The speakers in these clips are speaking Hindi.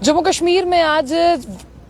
जम्मू कश्मीर में आज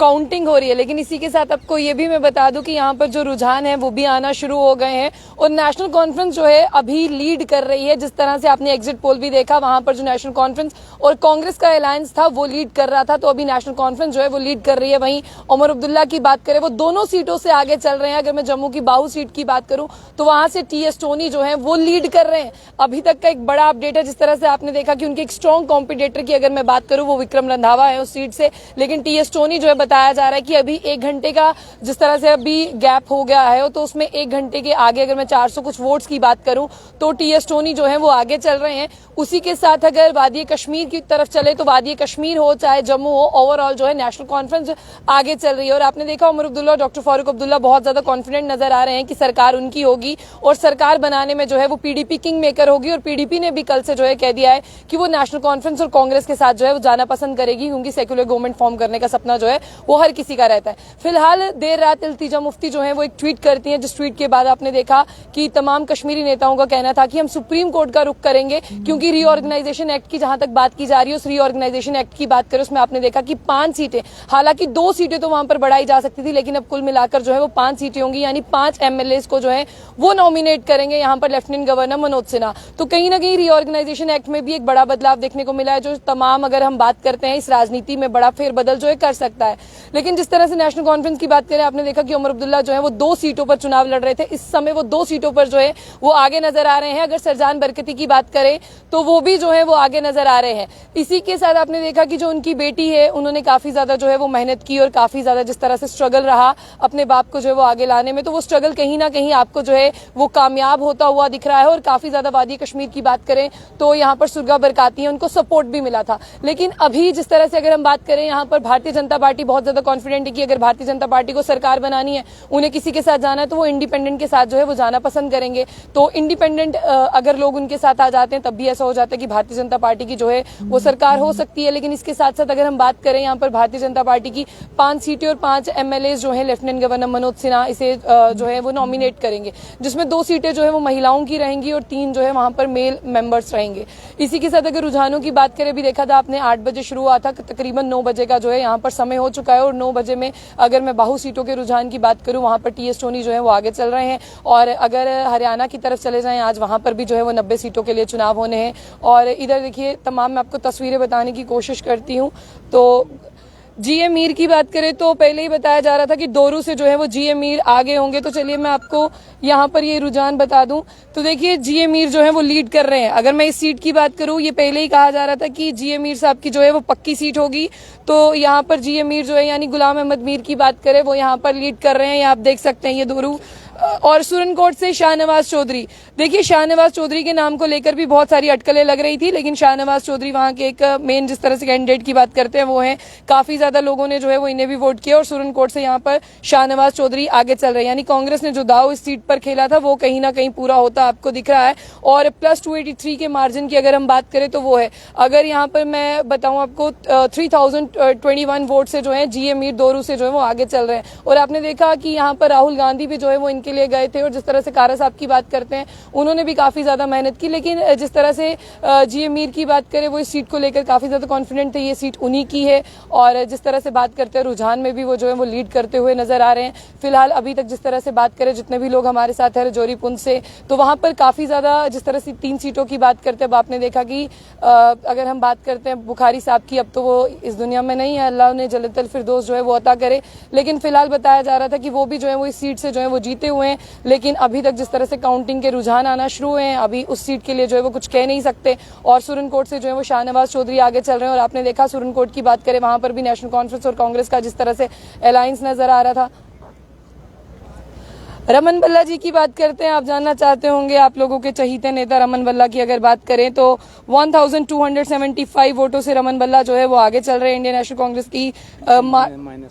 काउंटिंग हो रही है, लेकिन इसी के साथ आपको ये भी मैं बता दूं कि यहाँ पर जो रुझान है वो भी आना शुरू हो गए हैं और नेशनल कॉन्फ्रेंस जो है अभी लीड कर रही है। जिस तरह से आपने एग्जिट पोल भी देखा, वहां पर जो नेशनल कॉन्फ्रेंस और कांग्रेस का अलायंस था वो लीड कर रहा था, तो अभी नेशनल कॉन्फ्रेंस जो है वो लीड कर रही है। वहीं उमर अब्दुल्ला की बात करें, वो दोनों सीटों से आगे चल रहे हैं। अगर मैं जम्मू की बाहू सीट की बात करूं तो वहां से टीएस टोनी जो है वो लीड कर रहे हैं। अभी तक का एक बड़ा अपडेट है, जिस तरह से आपने देखा कि उनके एक स्ट्रॉन्ग कॉम्पिटिटर की अगर मैं बात करूं वो विक्रम रंधावा है उस सीट से, लेकिन टीएस टोनी जो है बताया जा रहा है कि अभी 1 घंटे का जिस तरह से अभी गैप हो गया है, तो उसमें 1 घंटे के आगे अगर मैं 400 कुछ वोट्स की बात करूं तो टीएस टोनी जो है वो आगे चल रहे हैं। उसी के साथ अगर वादी कश्मीर की तरफ चले तो वादी कश्मीर हो चाहे जम्मू हो, ओवरऑल जो है नेशनल कॉन्फ्रेंस आगे चल रही है। और आपने देखा उमर अब्दुल्ला और डॉक्टर फारूक अब्दुल्ला बहुत ज्यादा कॉन्फिडेंट नजर आ रहे हैं कि सरकार उनकी होगी और सरकार बनाने में जो है वो पीडीपी किंग मेकर होगी। और पीडीपी ने भी कल से जो है कह दिया है कि वो नेशनल कॉन्फ्रेंस और कांग्रेस के साथ जो है वो जाना पसंद करेगी, क्योंकि सेक्युलर गवर्नमेंट फॉर्म करने का सपना जो है वो हर किसी का रहता है। फिलहाल देर रात इल्तिजा मुफ्ती जो है वो एक ट्वीट करती हैं, जिस ट्वीट के बाद आपने देखा कि तमाम कश्मीरी नेताओं का कहना था कि हम सुप्रीम कोर्ट का रुख करेंगे, क्योंकि रीऑर्गेनाइजेशन एक्ट की जहां तक बात की जा रही है, उस रीऑर्गेनाइजेशन एक्ट की बात करें उसमें आपने देखा कि 5 सीटें, हालांकि 2 सीटें तो वहां पर बढ़ाई जा सकती थी, लेकिन अब कुल मिलाकर जो है वो 5 सीटें होंगी, यानी 5 एमएलएस को जो है वो नॉमिनेट करेंगे यहां पर लेफ्टिनेंट गवर्नर मनोज सिन्हा। तो कहीं ना कहीं रीऑर्गेनाइजेशन एक्ट में भी एक बड़ा बदलाव देखने को मिला है, जो तमाम अगर हम बात करते हैं इस राजनीति में बड़ा फेरबदल जो है कर सकता है। लेकिन जिस तरह से नेशनल कॉन्फ्रेंस की बात करें, आपने देखा कि उमर अब्दुल्ला जो है वो 2 सीटों पर चुनाव लड़ रहे थे, इस समय वो 2 सीटों पर जो है वो आगे नजर आ रहे हैं। अगर सरजान बरकती की बात करें तो वो भी जो है वो आगे नजर आ रहे हैं। इसी के साथ आपने देखा कि जो उनकी बेटी है उन्होंने काफी ज्यादा जो है वो मेहनत की और काफी ज्यादा जिस तरह से स्ट्रगल रहा अपने बाप को जो है वो आगे लाने में, तो वो स्ट्रगल कहीं ना कहीं आपको जो है वो कामयाब होता हुआ दिख रहा है। और काफी ज्यादा वादी कश्मीर की बात करें तो यहाँ पर सुरगा बरकाती है, उनको सपोर्ट भी मिला था। लेकिन अभी जिस तरह से अगर हम बात करें, यहाँ पर भारतीय जनता पार्टी बहुत ज्यादा कॉन्फिडेंट है कि अगर भारतीय जनता पार्टी को सरकार बनानी है, उन्हें किसी के साथ जाना है, तो वो इंडिपेंडेंट के साथ जो है वो जाना पसंद करेंगे। तो इंडिपेंडेंट अगर लोग उनके साथ आ जाते हैं तब भी ऐसा हो जाता है कि भारतीय जनता पार्टी की जो है वो सरकार हो सकती है। लेकिन इसके साथ साथ अगर हम बात करें यहाँ पर भारतीय जनता पार्टी की 5 सीटें और 5 एमएलए जो है लेफ्टिनेंट गवर्नर मनोज सिन्हा इसे जो है वो नॉमिनेट करेंगे, जिसमें 2 सीटें जो है वो महिलाओं की रहेंगी और 3 जो है वहां पर मेल मेंबर्स रहेंगे। इसी के साथ अगर रुझानों की बात करें, भी देखा था आपने 8 बजे शुरू हुआ था, तकरीबन 9 बजे का जो है यहाँ पर समय हो चुका है। और 9 बजे में अगर मैं बाहू सीटों के रुझान की बात करूं, वहां पर टीएस टोनी जो है वो आगे चल रहे हैं। और अगर हरियाणा की तरफ चले जाएं, आज वहां पर भी जो है वो 90 सीटों के लिए चुनाव होने हैं। और इधर देखिए तमाम मैं आपको तस्वीरें बताने की कोशिश करती हूँ। तो जीए मीर की बात करें तो पहले ही बताया जा रहा था कि दोरू से जो है वो जीए मीर आगे होंगे। तो चलिए मैं आपको यहाँ पर ये रुझान बता दूं। तो देखिए जीए मीर जो है वो लीड कर रहे हैं। अगर मैं इस सीट की बात करूं, ये पहले ही कहा जा रहा था कि जीए मीर साहब की जो है वो पक्की सीट होगी। तो यहाँ पर जीए मीर जो है यानी गुलाम अहमद मीर की बात करें, वो यहाँ पर लीड कर रहे हैं। आप देख सकते हैं ये दोरू। और सुरनकोट से शाहनवाज चौधरी, देखिए शाहनवाज चौधरी के नाम को लेकर भी बहुत सारी अटकलें लग रही थी, लेकिन शाहनवाज चौधरी वहां के एक मेन जिस तरह से कैंडिडेट की बात करते हैं वो हैं। काफी ज्यादा लोगों ने जो है वो इन्हें भी वोट किया और सुरनकोट से यहाँ पर शाहनवाज चौधरी आगे चल रहे हैं। यानी कांग्रेस ने जो दाव इस सीट पर खेला था वो कहीं ना कहीं पूरा होता आपको दिख रहा है। और प्लस 283 के मार्जिन की अगर हम बात करें तो वो है, अगर यहाँ पर मैं बताऊं आपको 3021 वोट से जो है जीए मीर दोरू से जो है वो आगे चल रहे हैं। और आपने देखा कि यहाँ पर राहुल गांधी भी जो है वो इनके लिए गए थे। और जिस तरह से कारा साहब की बात करते हैं, उन्होंने भी काफी ज्यादा मेहनत की। लेकिन जिस तरह से जीए मीर की बात करें, वो इस सीट को लेकर काफी ज्यादा कॉन्फिडेंट थे, ये सीट उन्हीं की है। और जिस तरह से बात करते हैं रुझान में भी वो जो है वो लीड करते हुए नजर आ रहे हैं। फिलहाल अभी तक जिस तरह से बात करें, जितने भी लोग हमारे साथ है रजौरी पुंछ से, तो वहां पर काफी ज्यादा जिस तरह से 3 सीटों की बात करते हैं। अब आपने देखा कि अगर हम बात करते हैं बुखारी साहब की, अब तो वो इस दुनिया में नहीं है, अल्लाह ने जन्नतुल फिरदौस जो है वो अता करे। लेकिन फिलहाल बताया जा रहा था कि वो भी जो है वो इस सीट से जो है वो जीते हुए हैं। लेकिन अभी तक जिस तरह से काउंटिंग के रुझान आना शुरू हुए हैं, अभी उस सीट के लिए जो है वो कुछ कह नहीं सकते। और सुरनकोट से जो है वो शाहनवाज चौधरी आगे चल रहे हैं। और आपने देखा सुरनकोट की बात करें, वहां पर भी नेशनल कॉन्फ्रेंस और कांग्रेस का जिस तरह से अलायंस नजर आ रहा था। रमन भल्ला जी की बात करते हैं। आप जानना चाहते होंगे, आप लोगों के चहीते नेता रमन भल्ला की अगर बात करें तो 1275 वोटों से रमन भल्ला जो है वो आगे चल रहे हैं। इंडियन नेशनल कांग्रेस की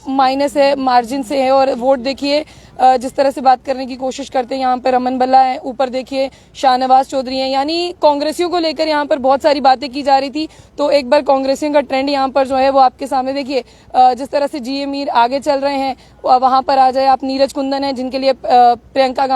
माइनस है, मार्जिन से है। और वोट देखिए जिस तरह से बात करने की कोशिश करते हैं, यहाँ पर रमन भल्ला है, ऊपर देखिए शाहनवाज चौधरी हैं। यानी कांग्रेसियों को लेकर यहाँ पर बहुत सारी बातें की जा रही थी। तो एक बार कांग्रेसियों का ट्रेंड यहाँ पर जो है वो आपके सामने देखिए। जिस तरह से जीए मीर आगे चल रहे हैं, वहां पर आ जाए आप। नीरज कुंदन है, जिनके लिए प्रियंका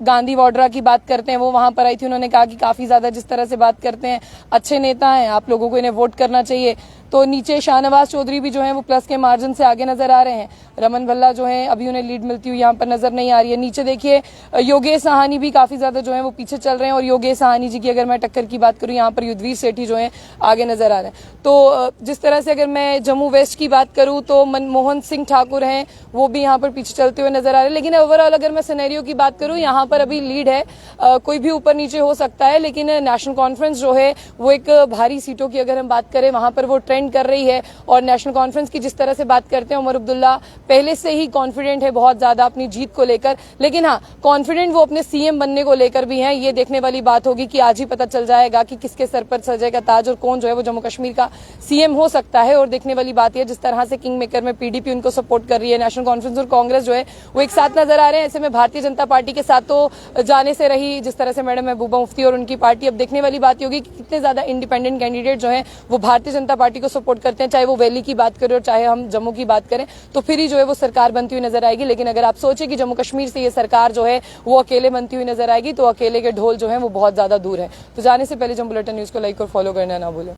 गांधी वाड्रा की बात करते हैं, वो वहां पर आई थी। उन्होंने कहा कि काफी ज्यादा जिस तरह से बात करते हैं, अच्छे नेता हैं, आप लोगों को इन्हें वोट करना चाहिए। तो नीचे शाहनवाज चौधरी भी जो है वो प्लस के मार्जिन से आगे नजर आ रहे हैं। रमन भल्ला जो है अभी उन्हें लीड मिलती हुई यहाँ पर नजर नहीं आ रही है। नीचे देखिए योगेश साहनी भी काफी ज्यादा जो है वो पीछे चल रहे हैं और योगेश साहनी जी की अगर मैं टक्कर की बात करूं यहाँ पर युद्धवीर सेठी जो है आगे नजर आ रहे हैं। तो जिस तरह से अगर मैं जम्मू वेस्ट की बात करूं तो मनमोहन सिंह ठाकुर हैं, वो भी यहाँ पर पीछे चलते हुए नजर आ रहे हैं। लेकिन ओवरऑल अगर मैं सिनेरियो की बात करूं यहाँ पर अभी लीड है, कोई भी ऊपर नीचे हो सकता है, लेकिन नेशनल कॉन्फ्रेंस जो है वो एक भारी सीटों की अगर हम बात करें वहां पर वो ट्रेंड कर रही है। और नेशनल कॉन्फ्रेंस की जिस तरह से बात करते हैं, उमर अब्दुल्ला पहले से ही कॉन्फिडेंट है बहुत ज्यादा अपनी जीत को लेकर, लेकिन हाँ कॉन्फिडेंट वो अपने सीएम बनने को लेकर भी हैं। ये देखने वाली बात होगी कि आज ही पता चल जाएगा कि किसके सर पर सजेगा ताज और कौन जो है वो जम्मू कश्मीर का सीएम हो सकता है। और देखने वाली बात है जिस तरह से किंग मेकर में पीडीपी उनको सपोर्ट कर रही है, नेशनल कॉन्फ्रेंस और कांग्रेस जो है वो एक साथ नजर आ रहे हैं। ऐसे में भारतीय जनता पार्टी के साथ तो जाने से रही जिस तरह से मैडम महबूबा मुफ्ती और उनकी पार्टी। अब देखने वाली बात होगी कि कितने ज्यादा इंडिपेंडेंट कैंडिडेट जो है वो भारतीय जनता पार्टी को सपोर्ट करते हैं, चाहे वो वैली की बात करें और चाहे हम जम्मू की बात करें, तो फिर ही जो है वो सरकार बनती हुई नजर आएगी। लेकिन अगर आप सोचे कि जम्मू कश्मीर से ये सरकार जो है वो अकेले बनती हुई नजर आएगी, तो अकेले के ढोल जो है वो बहुत ज्यादा दूर है। तो जाने से पहले जम्मू बुलेटिन न्यूज को लाइक और फॉलो करना ना भूलें।